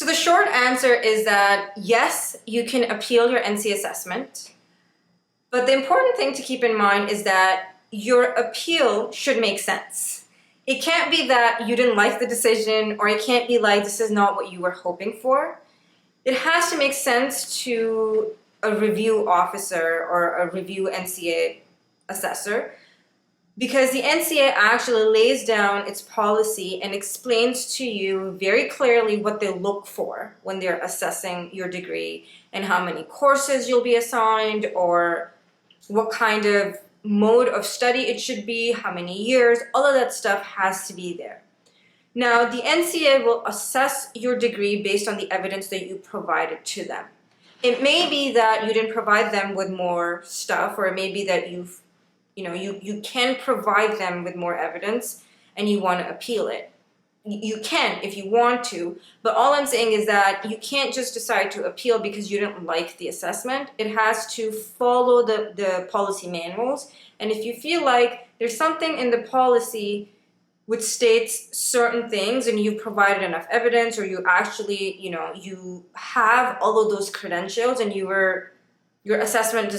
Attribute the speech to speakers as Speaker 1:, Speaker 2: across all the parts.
Speaker 1: So the short answer is that yes, you can appeal your NCA assessment, but the important thing to keep in mind is that your appeal should make sense. It can't be that you didn't like the decision, or it can't be like this is not what you were hoping for. It has to make sense to a review officer or a review NCA assessor, because the NCA actually lays down its policy and explains to you very clearly what they look for when they're assessing your degree, and how many courses you'll be assigned, or what kind of mode of study it should be, how many years. All of that stuff has to be there. Now, the NCA will assess your degree based on the evidence that you provided to them. It may be that you didn't provide them with more stuff, or it may be that you can provide them with more evidence and you want to appeal it. You can if you want to, but all I'm saying is that you can't just decide to appeal because you didn't like the assessment. It has to follow the policy manuals, and if you feel like there's something in the policy which states certain things and you've provided enough evidence, or you actually, you have all of those credentials and your assessment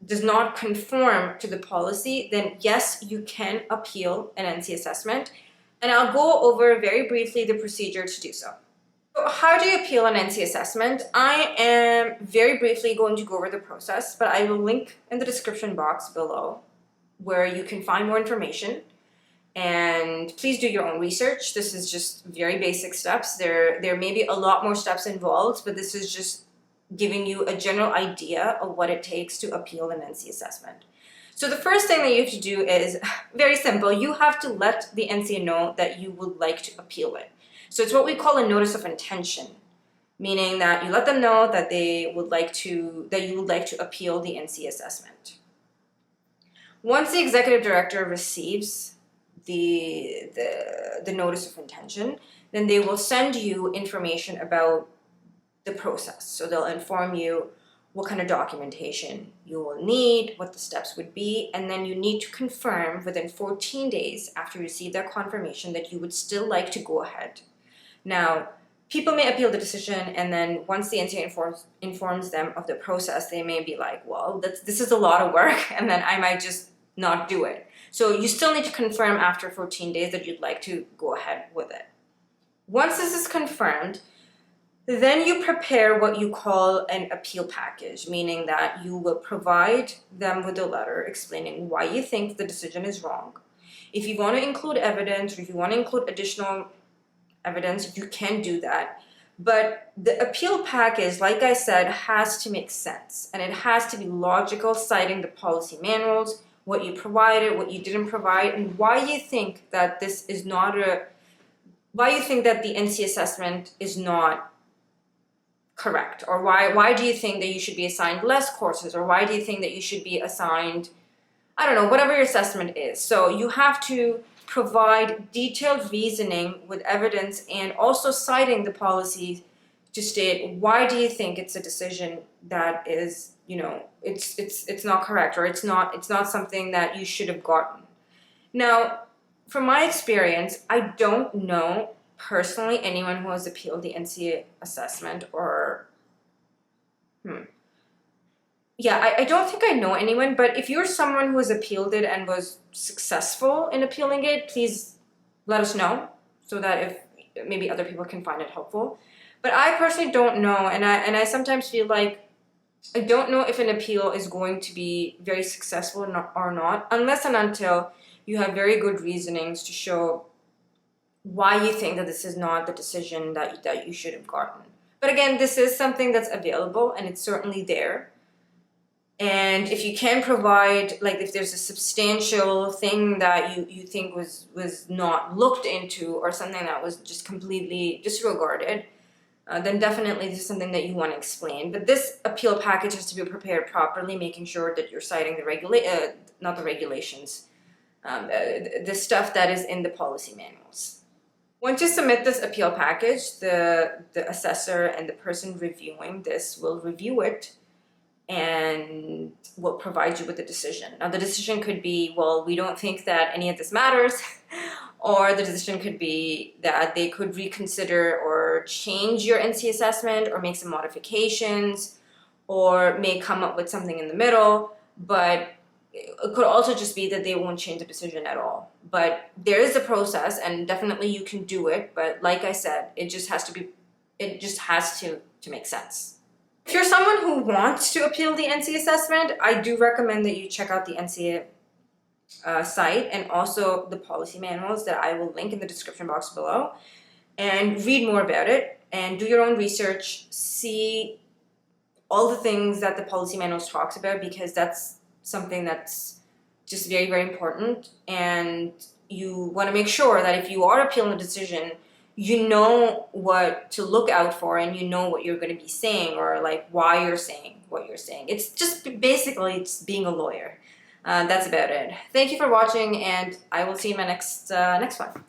Speaker 1: does not conform to the policy, then yes, you can appeal an NCA assessment. And I'll go over very briefly the procedure to do so. So how do you appeal an NCA assessment? I am very briefly going to go over the process, but I will link in the description box below where you can find more information. And please do your own research. This is just very basic steps. There may be a lot more steps involved, but this is just giving you a general idea of what it takes to appeal an NCA assessment. So the first thing that you have to do is very simple. You have to let the NCA know that you would like to appeal it. So it's what we call a notice of intention, meaning that you let them know that you would like to appeal the NCA assessment. Once the executive director receives the notice of intention, then they will send you information about the process. So they'll inform you what kind of documentation you will need, what the steps would be, and then you need to confirm within 14 days after you receive that confirmation that you would still like to go ahead. Now, people may appeal the decision, and then once the NCA informs them of the process, they may be like, well, this is a lot of work, and then I might just not do it. So you still need to confirm after 14 days that you'd like to go ahead with it. Once this is confirmed, then you prepare what you call an appeal package, meaning that you will provide them with a letter explaining why you think the decision is wrong. If you want to include evidence, or if you want to include additional evidence, you can do that. But the appeal package, like I said, has to make sense, and it has to be logical, citing the policy manuals, what you provided, what you didn't provide, and why you think that the NCA assessment is not correct, or why do you think that you should be assigned less courses, or why do you think that you should be assigned, I don't know, whatever your assessment is. So you have to provide detailed reasoning with evidence, and also citing the policies to state why do you think it's a decision that is, it's not correct, or it's not something that you should have gotten. Now, from my experience, I don't know personally anyone who has appealed the NCA assessment, or I don't think I know anyone, but if you're someone who has appealed it and was successful in appealing it, please let us know, so that if maybe other people can find it helpful. But I personally don't know, and I sometimes feel like I don't know if an appeal is going to be very successful or not, unless and until you have very good reasonings to show why you think that this is not the decision that you should have gotten. But again, this is something that's available, and it's certainly there. And if you can provide, like if there's a substantial thing that you think was not looked into, or something that was just completely disregarded, then definitely this is something that you want to explain. But this appeal package has to be prepared properly, making sure that you're citing the stuff that is in the policy manuals. Once you submit this appeal package, the assessor and the person reviewing this will review it and will provide you with a decision. Now, the decision could be, well, we don't think that any of this matters, or the decision could be that they could reconsider or change your NCA assessment or make some modifications, or may come up with something in the middle, but it could also just be that they won't change the decision at all. But there is a process, and definitely you can do it, but like I said, it just has to make sense. If you're someone who wants to appeal the NCA assessment, I do recommend that you check out the NCA site and also the policy manuals that I will link in the description box below, and read more about it and do your own research, see all the things that the policy manuals talks about, because that's something that's just very, very important. And you want to make sure that if you are appealing a decision, you know what to look out for, and you know what you're going to be saying, or like why you're saying what you're saying. It's just basically just being a lawyer. That's about it. Thank you for watching, and I will see you in my next one.